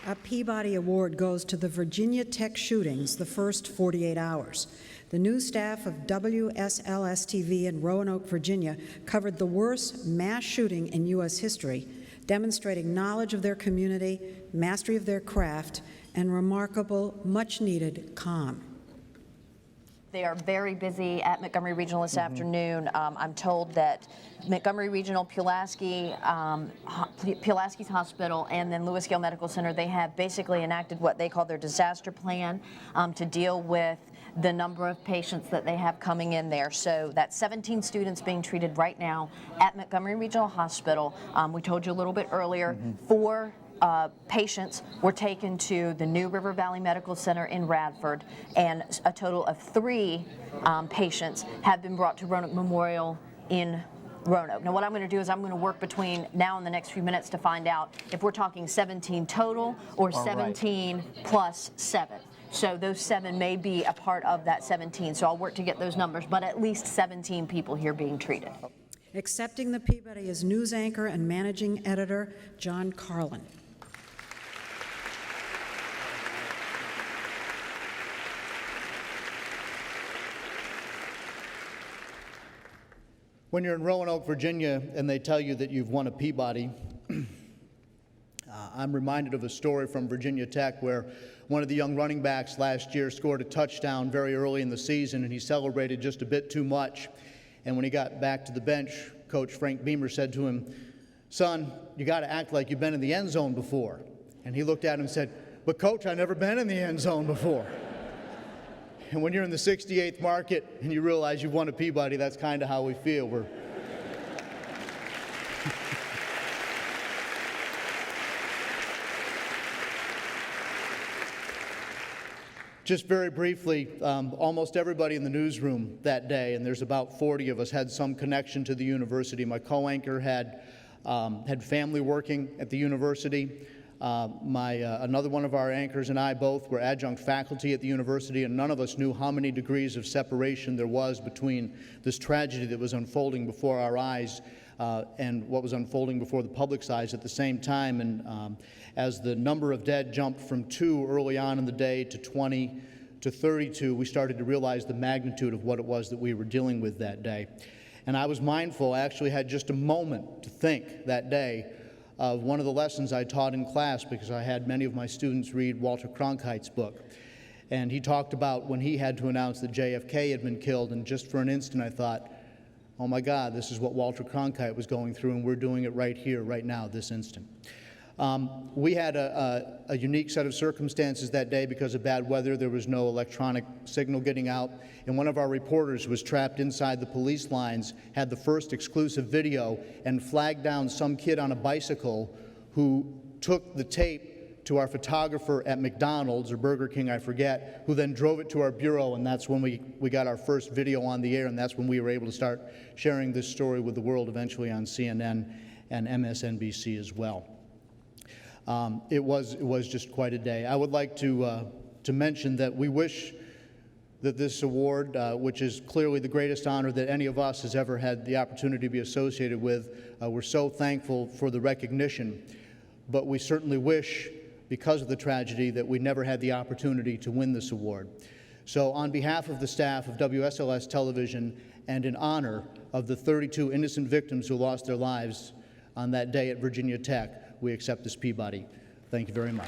A Peabody Award goes to the Virginia Tech shootings, the first 48 hours. The news staff of WSLS-TV in Roanoke, Virginia, covered the worst mass shooting in U.S. history, demonstrating knowledge of their community, mastery of their craft, and remarkable, much-needed calm. They are very busy at Montgomery Regional this afternoon. I'm told that Montgomery Regional, Pulaski's Hospital, and then Lewis Gale Medical Center, they have basically enacted what they call their disaster plan to deal with the number of patients that they have coming in there. So that's 17 students being treated right now at Montgomery Regional Hospital. We told you a little bit earlier, 4 patients were taken to the New River Valley Medical Center in Radford, and a total of 3 patients have been brought to Roanoke Memorial in Roanoke. Now what I'm going to do is I'm going to work between now and the next few minutes to find out if we're talking 17 total or 17 plus 7. So those 7 may be a part of that 17, so I'll work to get those numbers, but at least 17 people here being treated. Accepting the Peabody is news anchor and managing editor John Carlin. When you're in Roanoke, Virginia, and they tell you that you've won a Peabody, I'm reminded of a story from Virginia Tech where one of the young running backs last year scored a touchdown very early in the season, and he celebrated just a bit too much. And when he got back to the bench, Coach Frank Beamer said to him, "Son, you got to act like you've been in the end zone before." And he looked at him and said, "But Coach, I've never been in the end zone before." And when you're in the 68th market and you realize you've won a Peabody, that's kind of how we feel. We're Just very briefly, almost everybody in the newsroom that day, and there's about 40 of us, had some connection to the university. My co-anchor had family working at the university. Another one of our anchors and I both were adjunct faculty at the university, and none of us knew how many degrees of separation there was between this tragedy that was unfolding before our eyes and what was unfolding before the public's eyes at the same time. And as the number of dead jumped from 2 early on in the day to 20 to 32, we started to realize the magnitude of what it was that we were dealing with that day. And I was mindful, I actually had just a moment to think that day of one of the lessons I taught in class, because I had many of my students read Walter Cronkite's book. And he talked about when he had to announce that JFK had been killed, and just for an instant I thought, oh my God, this is what Walter Cronkite was going through, and we're doing it right here, right now, this instant. We had a unique set of circumstances that day because of bad weather. There was no electronic signal getting out, and one of our reporters was trapped inside the police lines, had the first exclusive video, and flagged down some kid on a bicycle who took the tape to our photographer at McDonald's or Burger King, I forget, who then drove it to our bureau, and that's when we got our first video on the air, and that's when we were able to start sharing this story with the world, eventually on CNN and MSNBC as well. It was just quite a day. I would like to mention that we wish that this award, which is clearly the greatest honor that any of us has ever had the opportunity to be associated with, we're so thankful for the recognition, but we certainly wish, because of the tragedy, that we never had the opportunity to win this award. So on behalf of the staff of WSLS Television and in honor of the 32 innocent victims who lost their lives on that day at Virginia Tech, we accept this Peabody. Thank you very much.